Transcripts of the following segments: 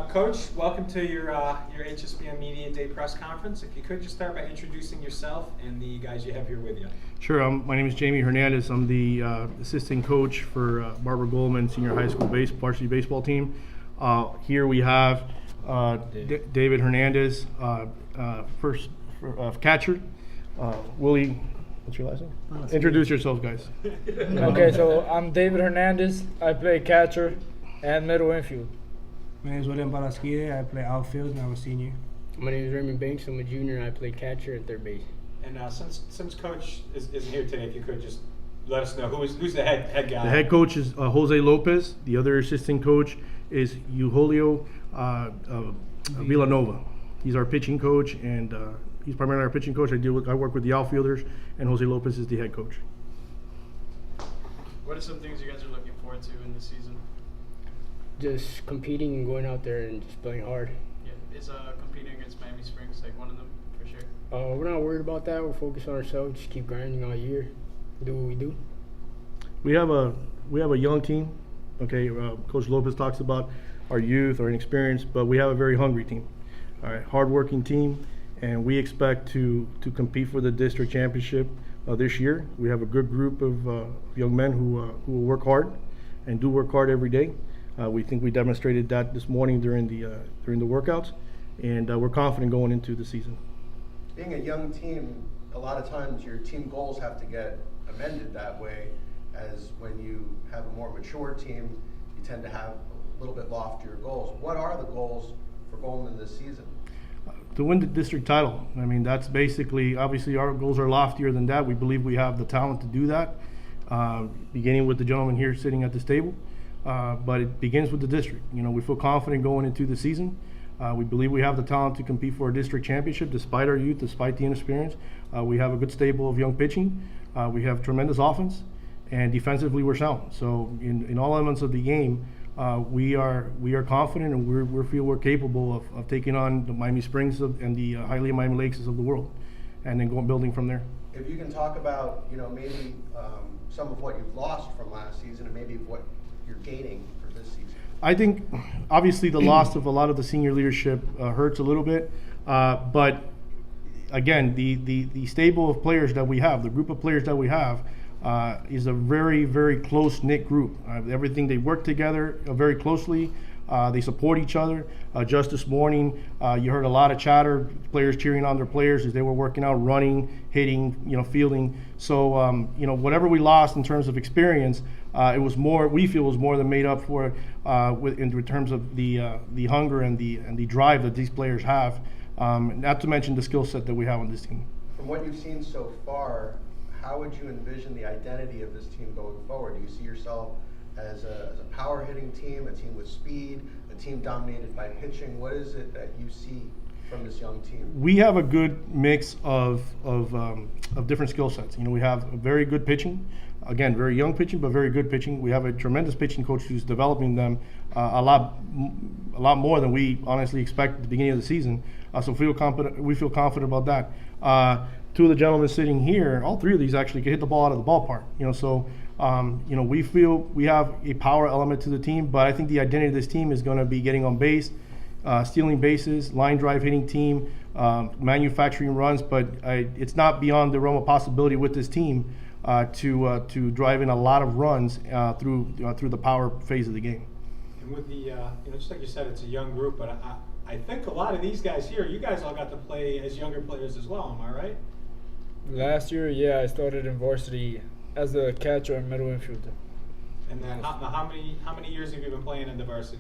Coach, welcome to your HSBM Media Day press conference. If you could just start by introducing yourself and the guys you have here with you. Sure. My name is Jamie Hernandez. I'm the assistant coach for Barbara Goleman Senior High School varsity baseball team. Here we have David Hernandez, first catcher. Willie, what's your last name? Introduce yourself, guys. Okay, so I'm David Hernandez. I play catcher and middle infield. My name is William Balasquide. I play outfield and I'm a senior. My name is Raymond Banks. I'm a junior. I play catcher and third base. And since Coach isn't here today, if you could just let us know who's the head guy. The head coach is Jose Lopez. The other assistant coach is Julio Villanova. He's our pitching coach, and he's primarily our pitching coach. I work with the outfielders, and Jose Lopez is the head coach. What are some things you guys are looking forward to in this season? Just competing and going out there and just playing hard. Yeah, is competing against Miami Springs like one of them for sure? We're not worried about that. We're focused on ourselves. Just keep grinding all year. Do what we do. We have a young team. Okay, Coach Lopez talks about our youth, our inexperience, but we have a very hungry team. All right, hardworking team, and we expect to compete for the district championship this year. We have a good group of young men who will work hard and do work hard every day. We think we demonstrated that this morning during the workouts, and we're confident going into the season. Being a young team, a lot of times your team goals have to get amended that way, as when you have a more mature team, you tend to have a little bit loftier goals. What are the goals for Goleman this season? To win the district title. I mean, that's basically, obviously our goals are loftier than that. We believe we have the talent to do that, beginning with the gentleman here sitting at this table. But it begins with the district. You know, we feel confident going into the season. We believe we have the talent to compete for a district championship despite our youth, despite the inexperience. We have a good stable of young pitching. We have tremendous offense, and defensively we're sound. So in all elements of the game, we are confident, and we feel we're capable of taking on the Miami Springs and the Hialeah Miami Lakes of the world, and then building from there. If you can talk about, maybe some of what you've lost from last season and maybe what you're gaining for this season. I think obviously the loss of a lot of the senior leadership hurts a little bit, but again, the stable of players that we have, the group of players that we have, is a very, very close-knit group. Everything, they work together very closely. They support each other. Just this morning, you heard a lot of chatter, players cheering on their players as they were working out, running, hitting, fielding. So, whatever we lost in terms of experience, it was more. We feel was more than made up for in terms of the hunger and the drive that these players have. Not to mention the skill set that we have on this team. From what you've seen so far, how would you envision the identity of this team going forward? Do you see yourself as a power hitting team, a team with speed, a team dominated by pitching? What is it that you see from this young team? We have a good mix of different skill sets. We have a very good pitching, again, very young pitching, but very good pitching. We have a tremendous pitching coach who's developing them a lot more than we honestly expected at the beginning of the season. So we feel confident about that. Two of the gentlemen sitting here, all three of these actually can hit the ball out of the ballpark. We feel we have a power element to the team, but I think the identity of this team is going to be getting on base, stealing bases, line drive hitting team, manufacturing runs. But it's not beyond the realm of possibility with this team to drive in a lot of runs through the power phase of the game. And with the, just like you said, it's a young group, but I think a lot of these guys here, you guys all got to play as younger players as well. Am I right? Last year, yeah, I started in varsity as a catcher and middle infielder. And then how many years have you been playing in varsity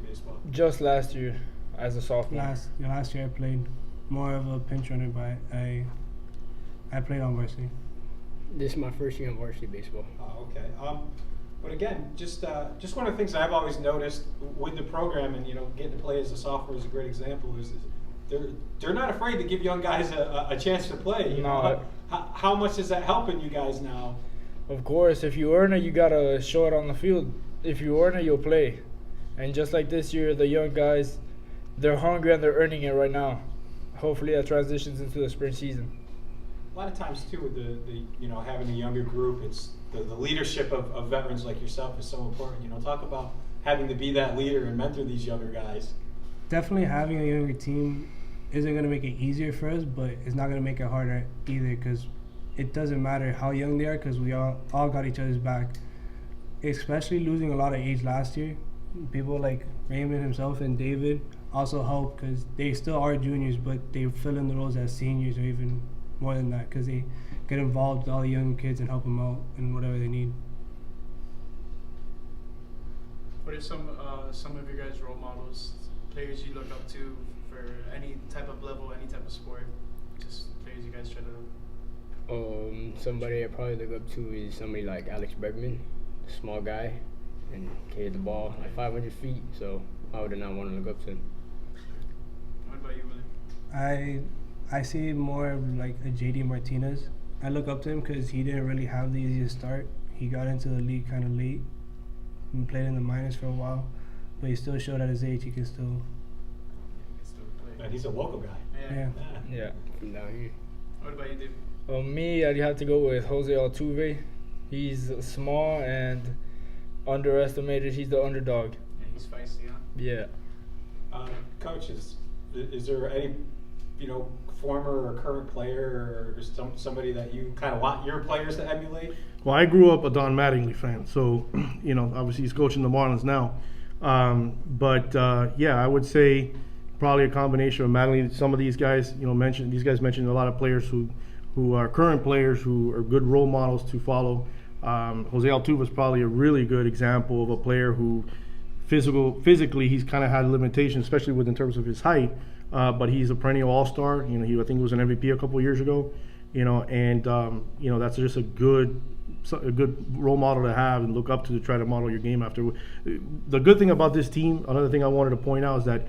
baseball? Just last year as a sophomore. Last year I played more of a pinch runner, but I played on varsity. This is my first year in varsity baseball. Oh, okay. But again, just one of the things I've always noticed with the program, and getting to play as a sophomore is a great example, is they're not afraid to give young guys a chance to play. How much is that helping you guys now? Of course, if you earn it, you gotta show it on the field. If you earn it, you'll play. And just like this year, the young guys, they're hungry and they're earning it right now. Hopefully that transitions into the spring season. A lot of times too, with the having a younger group, it's the leadership of veterans like yourself is so important. You know, talk about having to be that leader and mentor these younger guys. Definitely having a younger team isn't going to make it easier for us, but it's not going to make it harder either, because it doesn't matter how young they are, because we all got each other's back. Especially losing a lot of age last year, people like Raymond himself and David also help, because they still are juniors, but they fill in the roles as seniors or even more than that, because they get involved with all the young kids and help them out in whatever they need. What are some of your guys' role models, players you look up to for any type of level, any type of sport? Just players you guys try to. Somebody I probably look up to is somebody like Alex Bregman, small guy, and can hit the ball like 500 feet. So I would not want to look up to him. What about you, Willie? I see more of like a JD Martinez. I look up to him because he didn't really have the easiest start. He got into the league kind of late and played in the minors for a while, but he still showed at his age he can still. You can still play. And he's a local guy. Yeah. Yeah. From down here. What about you, Dave? Me, I'd have to go with Jose Altuve. He's small and underestimated. He's the underdog. Yeah, he's feisty, huh? Yeah. Coaches, is there any, you know, former or current player or somebody that you kind of want your players to emulate? Well, I grew up a Don Mattingly fan, so you know, obviously he's coaching the Marlins now. Yeah, I would say probably a combination of Mattingly. Some of these guys, you know, mentioned a lot of players who are current players who are good role models to follow. Jose Altuve is probably a really good example of a player who physically he's kind of had limitations, especially in terms of his height. But he's a perennial all-star. You know, I think he was an MVP a couple of years ago. You know, and you know, that's just a good role model to have and look up to try to model your game after. The good thing about this team, another thing I wanted to point out is that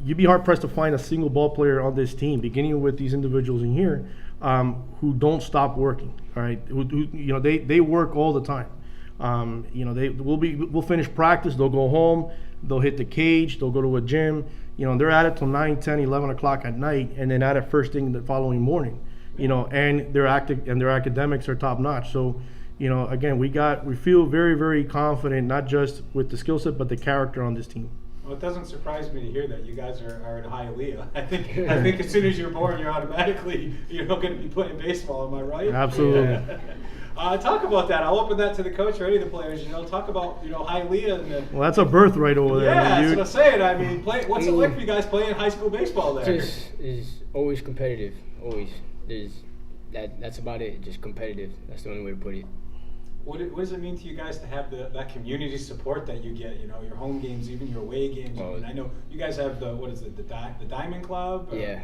you'd be hard pressed to find a single ball player on this team, beginning with these individuals in here, who don't stop working. All right, who you know, they work all the time. You know, we'll finish practice, they'll go home, they'll hit the cage, they'll go to a gym. You know, they're at it till 9, 10, 11 o'clock at night, and then at it first thing the following morning. You know, and their academics are top notch. So, you know, again, we feel very, very confident, not just with the skill set, but the character on this team. Well, it doesn't surprise me to hear that you guys are in Hialeah. I think as soon as you're born, you're automatically, you know, going to be playing baseball. Am I right? Absolutely. Talk about that. I'll open that to the coach or any of the players. You know, talk about, you know, Hialeah and then. Well, that's a birthright over there. Yeah, I mean, that's what I'm saying. I mean, what's it like for you guys playing high school baseball there? Just is always competitive. Always. That's about it. Just competitive. That's the only way to put it. What does it mean to you guys to have that community support that you get? You know, your home games, even your away games. I mean, I know you guys have the Diamond Club. Yeah.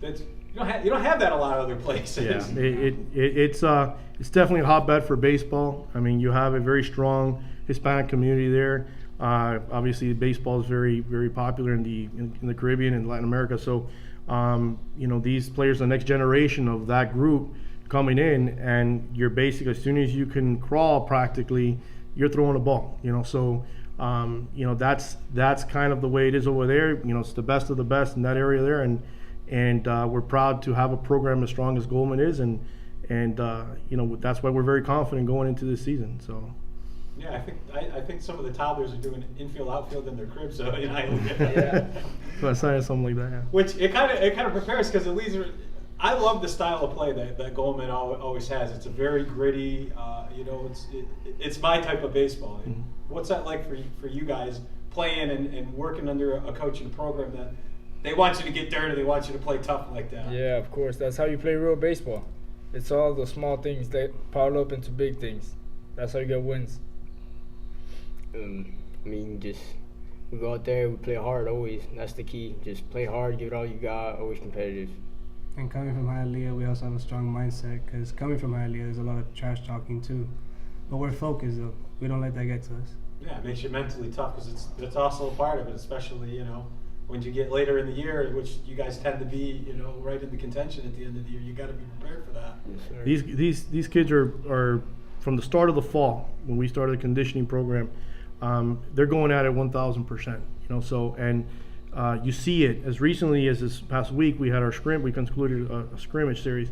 That's you don't have that a lot of other places. Yeah, it's definitely a hotbed for baseball. I mean, you have a very strong Hispanic community there. Obviously, baseball is very, very popular in the Caribbean and Latin America. So, you know, these players, the next generation of that group coming in, and you're basically, as soon as you can crawl, practically, you're throwing a ball. You know, so you know, that's kind of the way it is over there. You know, it's the best of the best in that area there, and we're proud to have a program as strong as Goleman is, and you know, that's why we're very confident going into this season. So. Yeah, I think some of the toddlers are doing infield, outfield in their cribs. So you know, Yeah. So I signed something like that. Yeah. Which it kind of prepares, because at least I love the style of play that Goleman always has. It's a very gritty. You know, it's my type of baseball. Mm-hmm. What's that like for you guys playing and working under a coaching program that they want you to get dirty, they want you to play tough like that? Yeah, of course. That's how you play real baseball. It's all the small things that pile up into big things. That's how you get wins. I mean, just we go out there, we play hard always. That's the key. Just play hard, give it all you got, always competitive. And coming from Hialeah, we also have a strong mindset, because coming from Hialeah, there's a lot of trash talking too. But we're focused though. We don't let that get to us. Yeah, it makes you mentally tough, because that's also a part of it, especially, you know, when you get later in the year, which you guys tend to be, you know, right in the contention at the end of the year. You got to be prepared for that. Yes, sir. These kids are from the start of the fall, when we started the conditioning program, they're going at it 1,000%. You know, so, and you see it as recently as this past week. We had our we concluded a scrimmage series.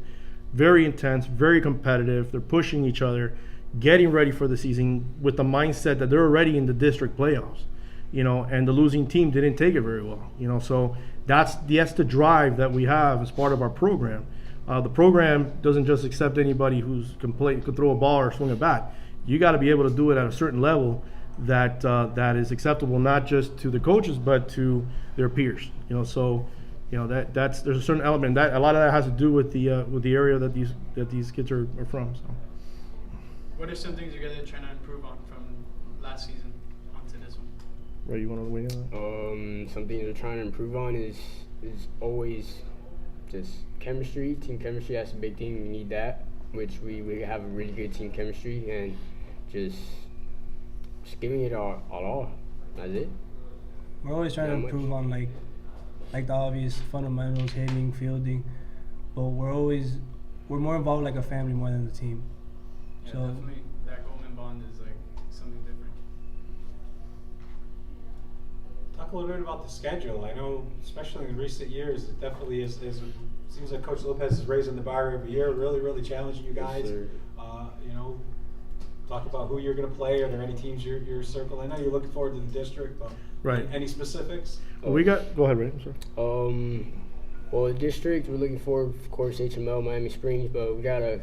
very intense, very competitive. They're pushing each other, getting ready for the season with the mindset that they're already in the district playoffs, and the losing team didn't take it very well, so that's the drive that we have as part of our program. The program doesn't just accept anybody who's can throw a ball or swing a bat. You got to be able to do it at a certain level that is acceptable not just to the coaches but to their peers. So there's a certain element that a lot of that has to do with the area that these kids are from. So. What are some things you guys are trying to improve on from last season onto this one? Ray, you want to weigh in on that? Something we're trying to improve on is always just chemistry. Team chemistry, that's a big thing. We need that, which we have a really good team chemistry, and just giving it all. That's it. We're always trying to improve on like the obvious fundamentals, hitting, fielding, but we're more involved like a family more than the team. Yeah, So definitely that Goleman bond is like something different. Talk a little bit about the schedule. I know, especially in recent years, it definitely is seems like Coach Lopez is raising the bar every year, really, really challenging you guys. Yes, sir. Talk about who you're going to play. Are there any teams you're circling? I know you're looking forward to the district, but Right. any specifics? Go ahead, Ray. I'm sorry. Well, the district, we're looking for, of course, HML, Miami Springs, but we got a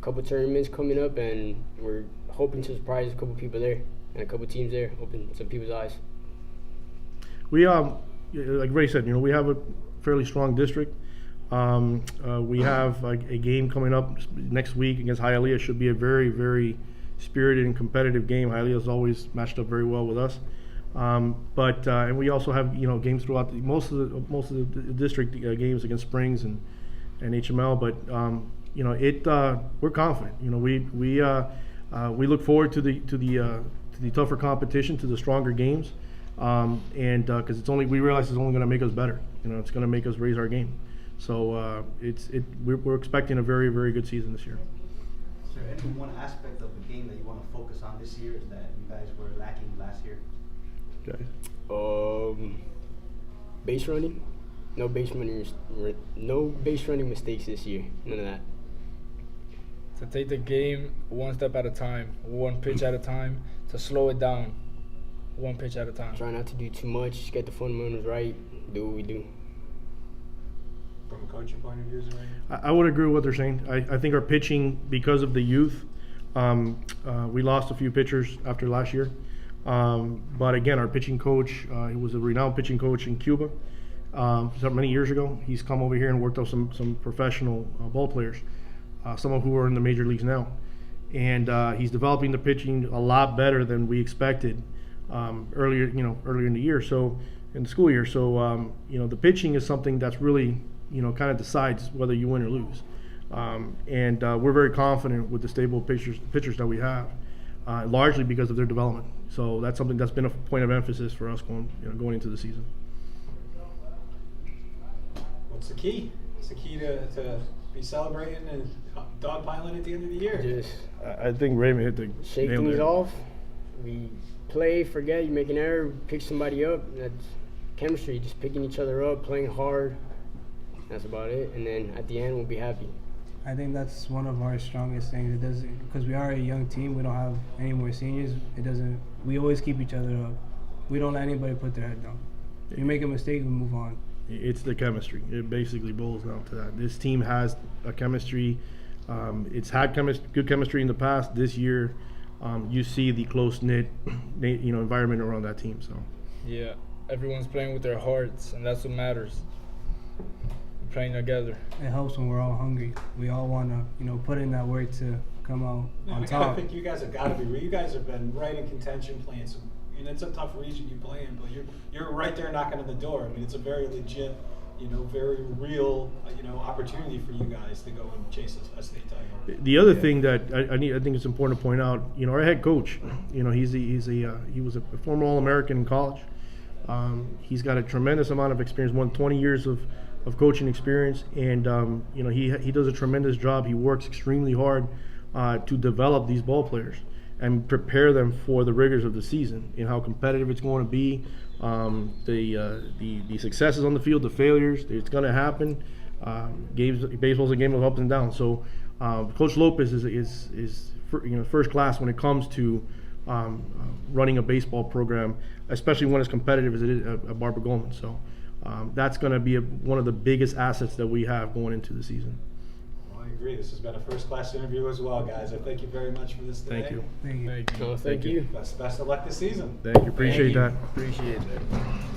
couple tournaments coming up, and we're hoping to surprise a couple people there and a couple teams there, open some people's eyes. We like Ray said, we have a fairly strong district. We have a game coming up next week against Hialeah. Should be a very, very spirited and competitive game. Hialeah's always matched up very well with us. And we also have games throughout most of the district games against Springs and HML. But we're confident. We look forward to the tougher competition, to the stronger games, because we realize it's only going to make us better. It's going to make us raise our game. So we're expecting a very, very good season this year. Is there any one aspect of the game that you want to focus on this year that you guys were lacking last year? Okay. Base running, no base running mistakes this year. None of that. To take the game one step at a time, one pitch at a time, to slow it down, one pitch at a time. Try not to do too much. Get the fundamentals right. Do what we do. From a coaching point of view, is there any? I would agree with what they're saying. I think our pitching, because of the youth, we lost a few pitchers after last year. But again, our pitching coach, he was a renowned pitching coach in Cuba many years ago. He's come over here and worked out some professional ball players, some of who are in the major leagues now. And he's developing the pitching a lot better than we expected earlier in the year. So in the school year. So the pitching is something that's really kind of decides whether you win or lose. And we're very confident with the stable pitchers that we have, largely because of their development. So that's something that's been a point of emphasis for us going into the season. What's the key? What's the key to be celebrating and dogpiling at the end of the year? Just I think Raymond hit the shake nail things there. off. We play, forget, you make an error, pick somebody up. That's chemistry, just picking each other up, playing hard. That's about it. And then at the end, we'll be happy. I think that's one of our strongest things. It doesn't, because we are a young team. We don't have any more seniors. We always keep each other up. We don't let anybody put their head down. If you make a mistake, we move on. It's the chemistry. It basically boils down to that. This team has a chemistry. It's had good chemistry in the past. This year, you see the close-knit, environment around that team. So. Yeah, everyone's playing with their hearts, and that's what matters. Playing together. It helps when we're all hungry. We all want to, put in that work to come out on I top. think you guys have got to be. You guys have been right in contention, playing some. It's a tough region you play in, but you're right there knocking on the door. It's a very legit, very real, opportunity for you guys to go and chase a state title. The other thing that I think it's important to point out, our head coach, he was a former All-American in college. He's got a tremendous amount of experience, more than 20 years of coaching experience, and he does a tremendous job. He works extremely hard to develop these ball players and prepare them for the rigors of the season and how competitive it's going to be. The successes on the field, the failures, it's going to happen. Baseball's a game of ups and downs. So Coach Lopez is first class when it comes to running a baseball program, especially when it's competitive as it is at Barbara Goleman. So that's going to be one of the biggest assets that we have going into the season. Well, I agree. This has been a first-class interview as well, guys. I thank you very much for this today. Thank you. Thank you. Thank you. No, thank you. Best of luck this season. Thank you. Appreciate that. Appreciate that.